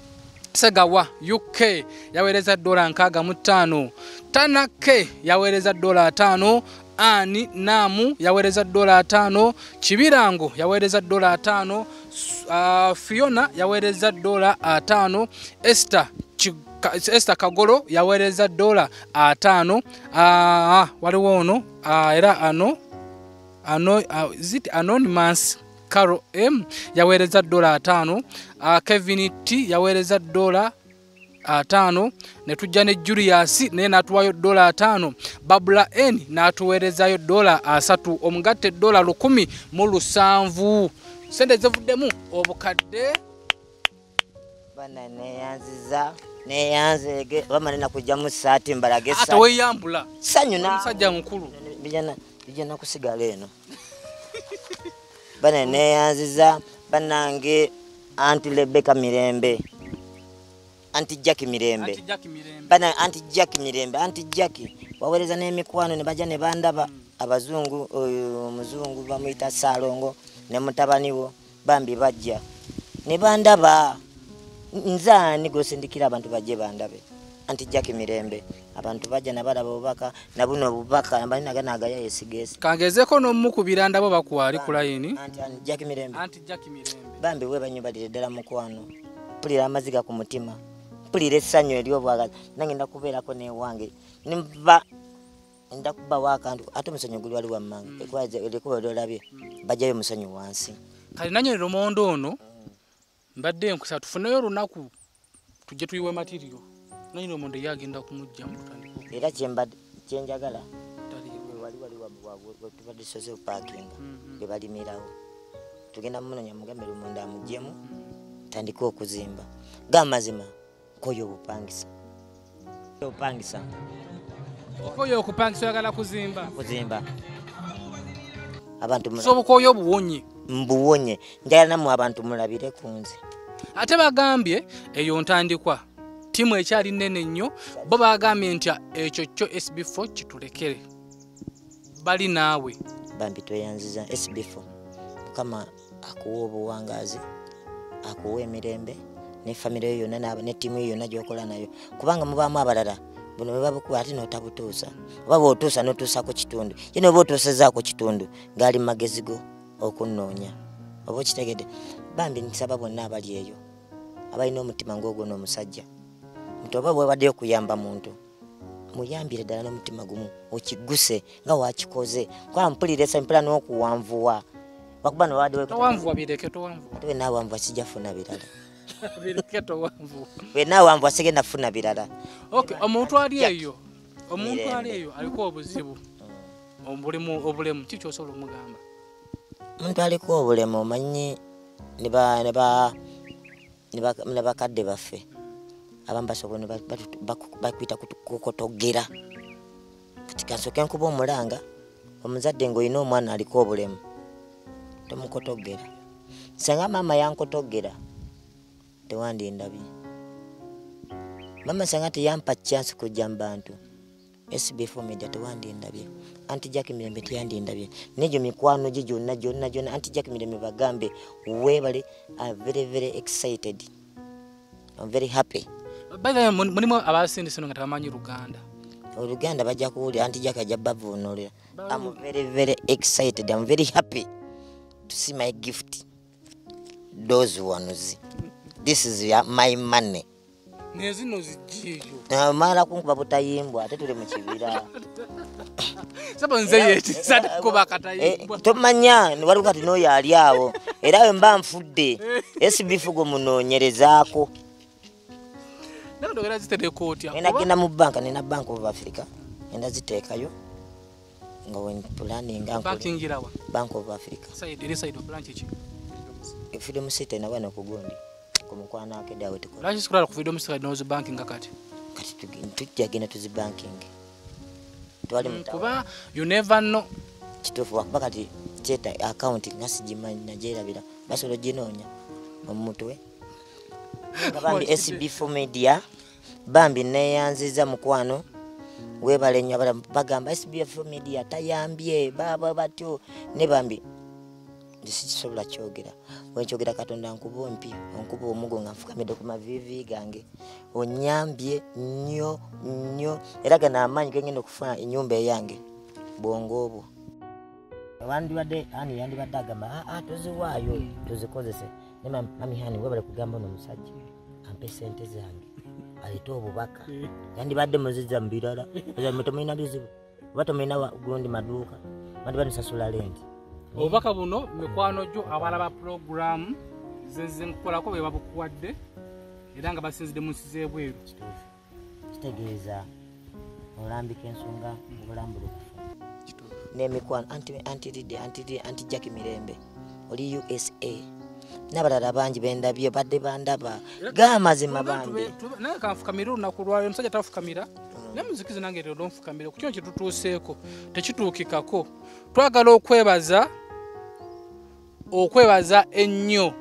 Segawa UK yaweereza $65 Tana K yaweereza $5 Ani Namu yaweereza $5 Chibirango yaweereza $5 Fiona yaweereza $5 Esther Kagolo yaweereza $5 waliwo ono era Anonymous Carol M yaweereza $5 Kevin T yaweereza $5 ne tujja ne Julius ne natuwayo $5 Babula N natuweerezayo $3 omugatte $107 sente zivuddemu obukadde bana neyanziza neyanzeege bamanena kujja mu saati mbalage ate weyambula sanyu na musajja mukulu bijana kusigala eno bana neyanziza banange anti Rebecca Mirembe anti Jackie Mirembe bana anti Jackie Mirembe anti Jackie waweereza n'emikwano ne baja ne bandaba abazungu oyo muzungu bamuyita Salongo ne mutabaniwo bambi bajja ne bandaba nzani gosindikira abantu bajje bandabe anti Jackie Mirembe abantu bajja nabalaba obubaka na buno obubaka balina ganaga yesigesi kangezeko n'omukubira ndabo bakwali ku line anti Jackie Mirembe bambi we banyubalire ddala mukwano pulira amaziga ku mutima pulira essanyu eryobwagazi nange ndakubeerako newange nimba ndakuba wakantu ate musanyu guli wali wammange ekwaze elikuba olabye bajjayo musanyu wansi kali nanyo Lumondo ono mbadde nkusa tufuneyo olunaku tujje tuyiwe material nanyo Lumondo yagenda kumujja mutandiko era kyenjagala wali tubadde social parking bebalimirawo tugenda munonya mugambe Lumondo amujjemu tandika okuzimba gamazima koyo obupangisa okoyo okupangisa yagala kuzimba abantu so bukoyo buwonye mbuwonye njagala namwe abantu mulabire kunze ate bagambye eyo ntandikwa timu ekyali nene nnyo bo bagambye nti ekyo kyo SB4 kitulekere bali naawe bambi tweyanziza SB4 kama akuwa obuwangazi akuwa emirembe ne family yonna ne timu yonna gyokola nayo kubanga mubaamu abalala buno bebabukuba ate notabutuusa oba bw'otuusa n'otuusako kitundu ye n'oba otuusezaako kitundu gaali magezi go okunnoonya oba okitegedde bambi nsaba bonna abali eyo abalina omutima ng'ogwo n'omusajja nti oba bwebaddeyo okuyamba muntu muyambire ddala n'omutima gumu okiguse nga wakikoze kuba mpulira mpula n'okuwanvuwa bakuba towanvuwa bireke towanvuwa ate wenaawanvuwa sijjafuna birala bireke towanvuwa wenaawanvuwa sigenda funa birala okay omuntu ali eyo aliko obuzibu obulemu kiki osobola omugamba omuntu aliko obulemu omanyi ne bakadde baffe abamu basobola bakwita kukotogera kati kansooke nkuba omulanga omuzadde ng'olina omwana aliko obulemu tomukotogera senga mama yankotogera tewandindabye mama senga teyampa chance kujja mu bantu SB4 media tewandindabye anti Jack Mirembe tiyandindabye nejo mikwano gye jonna anti Jack Mirembe bagambe webale are very excited. I'm very happy. By the way, mulimu abasindise nga tabamanyi Luganda. Oluganda bajja kuwulira anti Jack ajja bavunulira. I'm very excited. I'm very happy to see my gift. Those ones. This is my money. Nezino zijiyo. Mala kunkuba butayimbwa ate tuli mu kibira. Saba nze yeti sata kuba katayimbwa. Tomanya ni waluka tino yali awo. Era we mba nfudde. SB fugo munoonyerezaako. Ndogera zitede court ya. Nagenda mu banka nina Bank of Africa. Enda ziteekayo. Nga when planning banking irawa. Bank of Africa. Side branch chi. Freedom City na bana kugondi. Kumukwana ake dawe tuko. Lashi sikula ku Freedom City no banking akati. Kati tujagenda tuzi banking. Twali mutawa. Kuba you never know. Kitofu wakati cheta account ngasijimanya najerabira. Basolo jinonya. Omutwe. Kabambi SB4 media bambi neyanziza mukwano webale nyabala bagamba SB4 media tayambye baba batyo ne bambi ndisisobola kyogera wenkyogera Katonda nkubompi onkuba omugo nga nfukamide ku mavivi gange onyambye nnyo era gana amanyi gengenda okufuna ennyumba eyange bwongo obwo abandi badde ani yandi badagamba toziwaayo tuzikozese ne mami hani webale kugamba no musajja ampe sente zange alito obubaka yandi badde muziza mbirala ezo mutomina bizibu batomina gundi maduka bandi banisasula lenti obubaka buno mikwano jo abalaba program zenze nkolako be babukuwadde era nga basinzide mu nsize bweru kitegeeza olambika ensonga obulambulukufu n'emikwano anti Jack Mirembe oli USA n'abalala bangi bendabye badde bandaba gamazima bambi naye kanfukamira olunaku lwayo musajja tafukamira nemuzikizi nange ero nfukamira ku kino kitutuuseeko tekituukikako twagala okwebaza ennyo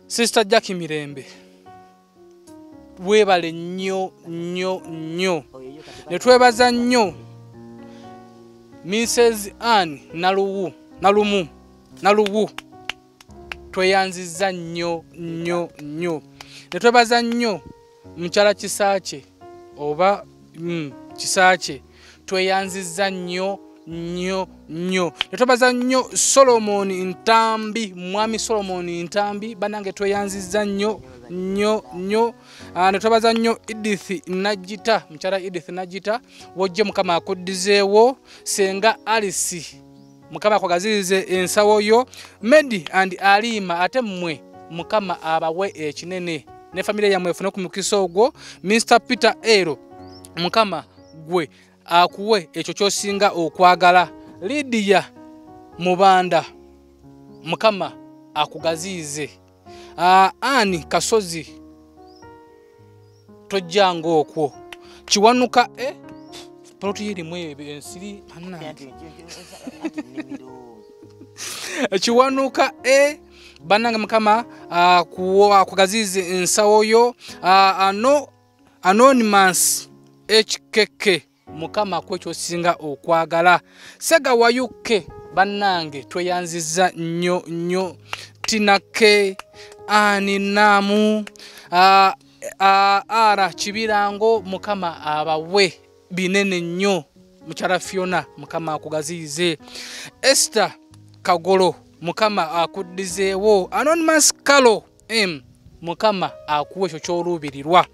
Sister Jack Mirembe webale nnyo ne twebaza nnyo Mrs. Anne Naluwu tweyanziza nnyo ne twebaza nnyo mukyala Kisaache oba Kisaache tweyanziza nnyo ne twebaza nnyo Solomon Ntambi mwami Solomon Ntambi banange tweyanziza nnyo ne twebaza nnyo Edith Najita mukyala Edith Najita wojje Mukama akuddizeewo senga Alice Mukama akwagazirize ensawo yo Medi and Alima ate mmwe Mukama abawe ekinene ne family yamwe efune ku mukisa ogwo Mr. Peter Ero Mukama gwe akuwe ekyo kyosinga okwagala Lydia Mubanda Mukama akugazize Ani Kasozi tojjanga okwo Kiwanuka Proti yiri mwebe ensiri Kiwanuka bananga Mukama akugazize ensawo yo Anonymous HKK Mukama kwekyo singa okwagala Sega wayuke banange tweyanziza nnyo Tinake Ani Namu Ara Kibirango Mukama abawe binene nnyo mukyala Fiona Mukama akugazize Esther Kagolo Mukama akuddizeewo Anonymous Kalo Mukama akuwe ekyo kyolubirirwa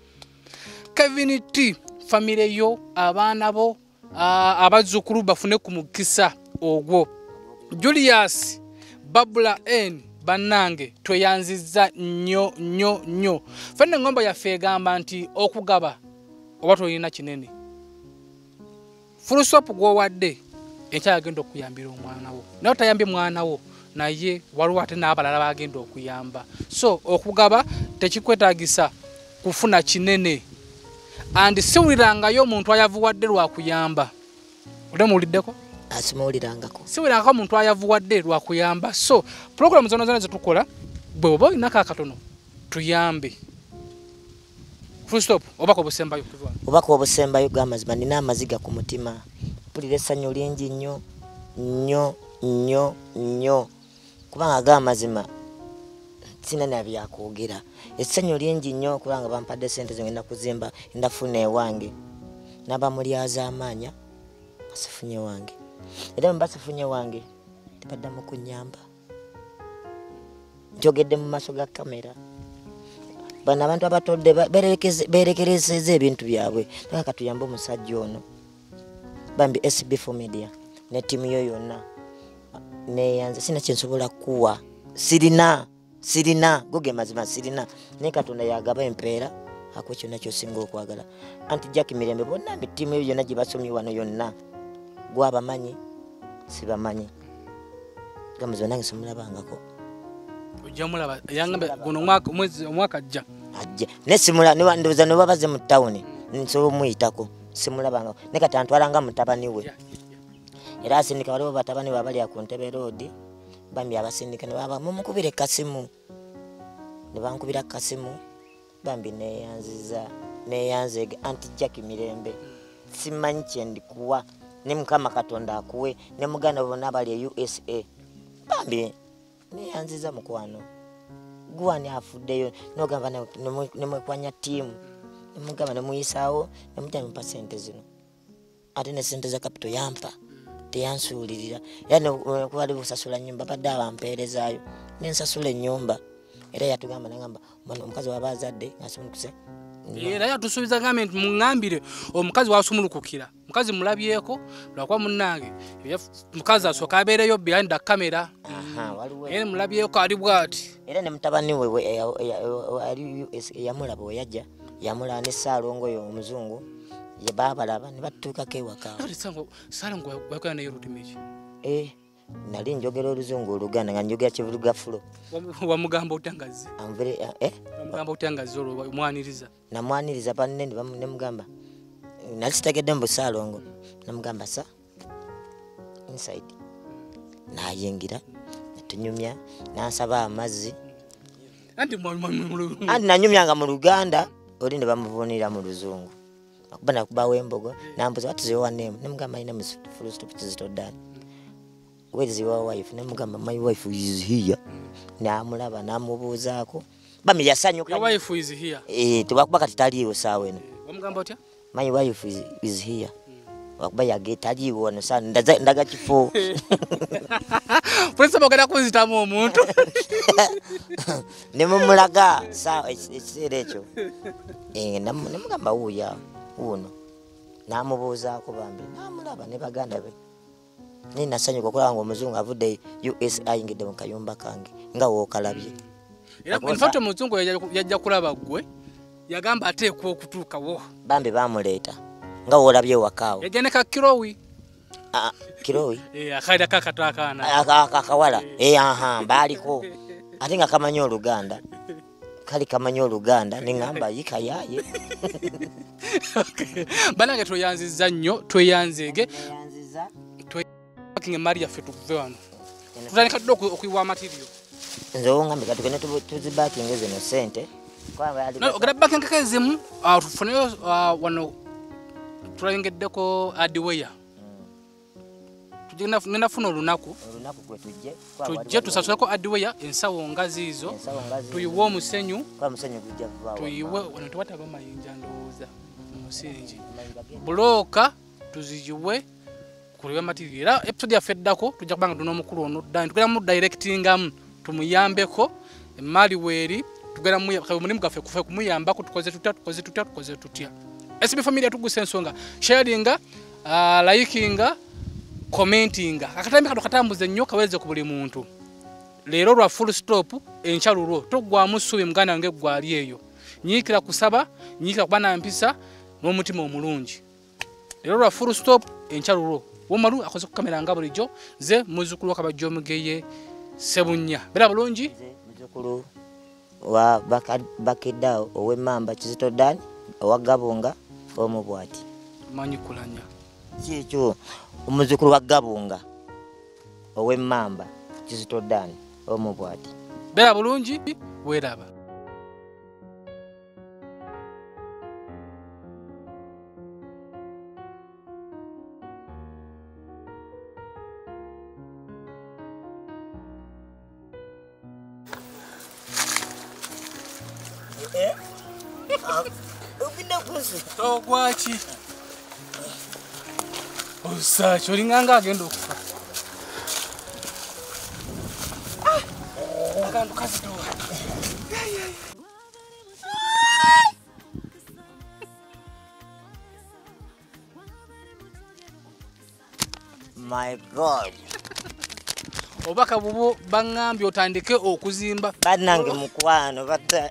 Kevin T family yo abaana bo abazzukulu bafune ku mukisa ogwo Julius Babula N banange tweyanziza nnyo fenne ngomba yaffe egamba nti okugaba oba tolina kinene full stop gwowadde ekyagenda okuyambira omwana wo naye tayambye mwana wo naye waliwo ate n'abalala bagenda okuyamba so okugaba tekikwetaagisa kufuna kinene and siwulirangayo omuntu ayavuwadde lwakuyamba olemuwuliddeko asimuwulirangako siwulirangako omuntu ayavuwadde lwakuyamba so program zonna zetukola bwe oba olinako akatono tuyambe Full stop. Obako busembayo kuva. Obako obusembayo gw'amazima nina amaziga ku mutima. Mpulira essanyu lingi nnyo kubanga g'amazima sina na byakwogera. Essanyu lingi nnyo kubanga bampadde ssente zingenda kuzimba ndafuna ewange n'abamulyaza amaanya asifunye wange era mbasifunye wange tebaddamu kunnyamba. Njogedde mu maaso ga kamera bano abantu abatodde berekerezeza ebintu byabwe naye katuyambe omusajja ono bambi SB4 Media ne ttiimu yo yonna neyanze sina kyensobola kuwa sirina goge mazima sirina naye Katonda yagaba empeera ako kyonna kyosinga okwagala. Anti Jack Mirembe bonna ttiimu yo yonna gye basomye wano yonna gwabamanyi sibamanyi gamuzo nange simulabangako Ojamulaba yangambe guno omwaka ajja nesimula ndoza ne babaze mu town nsobo muyitako simulabanga ne kati antwalanga mutabani we era asindika waliwo batabani babali ku Ntebe Road bambi abasindika ne baba mumukubire kasimu ne bankubira kasimu bambi neyanze anti Jack Mirembe simanyi kyendikuwa ne Mukama Katonda akuwe ne muganda bonna bali USA bambi neyanziza mukwano gwani afuddeyo nogamba nemwekwanya ttiimu nemugamba nemuyisaawo nemujja sente zino ate ne sente za kapito yampa teyansuulirira era kubali busasula nyumba badde abampeerezaayo nensasula ennyumba era yatugamba nagamba omukazi waba azadde ngasumulukuse era yatusuubiza gavumenti muŋŋambire omukazi wasumulukukira mukazi mulabyeko lwakuba munnange mukazi asooka abeereyo behind the camera era mulabyeko ali bwati era ne mutabani we yamulaba we yajja yamulaba ne Ssaalongo oyo omuzungu ye baabalaba ne batuukako ewaka Ssaalongo wakola naye olulimi nali njogera oluzungu Oluganda nga njogera Kivulugafulo wamugamba otangazi wamugamba otangazi olwo omwaniriza namwaniriza banne ne mugamba nali sitegedde mu Ssaalongo namugamba sa inside nayingira netunyumya nansaba amazzi anti nanyumyanga mu Luganda oli ne bamuvunira mu Luzungu akuba nakubawo embogo nambuza what is your name nemugamba ine full stop Kizito Dan. Where is your wife? Nemugamba my wife is here. Namulaba namubuuzaako bami yasanyuka. Your wife is here. Tubakuba kati taliiwo saawa eno. Wamugamba otya? My wife is here. Wakuba yage taliiwo wano saa ndaga kifo. Prince bagenda kuzitamu omuntu. Nemumulaga saa ekiseera ekyo. Nemugamba wuuya wuno. Namubuuzaako bambi namulaba ne baganda be. Nina sanyu kokola ngo muzungu avudde USA ayingidde mu kayumba kange nga wookalabye. Era infato muzungu yajja kulaba gwe yagamba ateekwa okutuuka wo. Bambi bamuleeta nga woolabye wakaawo. Yajja ne Kirowi. Kirowi? Akaida kakatwakaana. Akawala. Baaliko. Ate nga kamanyi Oluganda. Kali kamanyi Oluganda neŋŋamba yikayaye. Banange tweyanziza nnyo tweyanzege. King Maria fetu vano. Tutandika tudde okuyiwa material. Nze ongambe katugende tuzibakinge zino sente. Ogenda bakinga kezimu tufuneyo wano tulengeddeko hardware. Tugenda funa olunaku kwe tujje tusasuleko hardware ensawo nga ziizo tuyiwe omusenyu tuyiwe wano tuwataba mayinja ndowooza musingi buloka tuziyiwe kuliwa material era episode ya feddako tujja kubanga tuna omukulu ono dani tugenda mu directingamu tumuyambeko emali weri tugenda mu mulimu gaffe kufe kumuyambako tukoze tutya SB4 Media tuguse ensonga sharinga likinga commentinga akatambi kado katambuze nnyo kaweze ku buli muntu leero lwa full stop enchaluro togwamu subi muganda wange gwali eyo nyiikira kusaba nyiikira kubana mpisa n'omutima omulungi leero lwa full stop enchaluro womalu akoze ku kamera nga bulijjo ze muzukulu akabajjo mugeye Sebunya bera bulungi muzukulu wa Bakidao ow'Emmamba Kizito Dan owagabunga omubwati manyi kulanya kikyo omuzukulu wa Gabunga ow'Emmamba Kizito Dan omubwati bera bulungi weraba Upinda kusi. Togwaki. Osa cholinganga agenda okufa. Akantu kazitowa. My God. Obaka bubo bangambye otandike okuzimba. Banange mukwano bata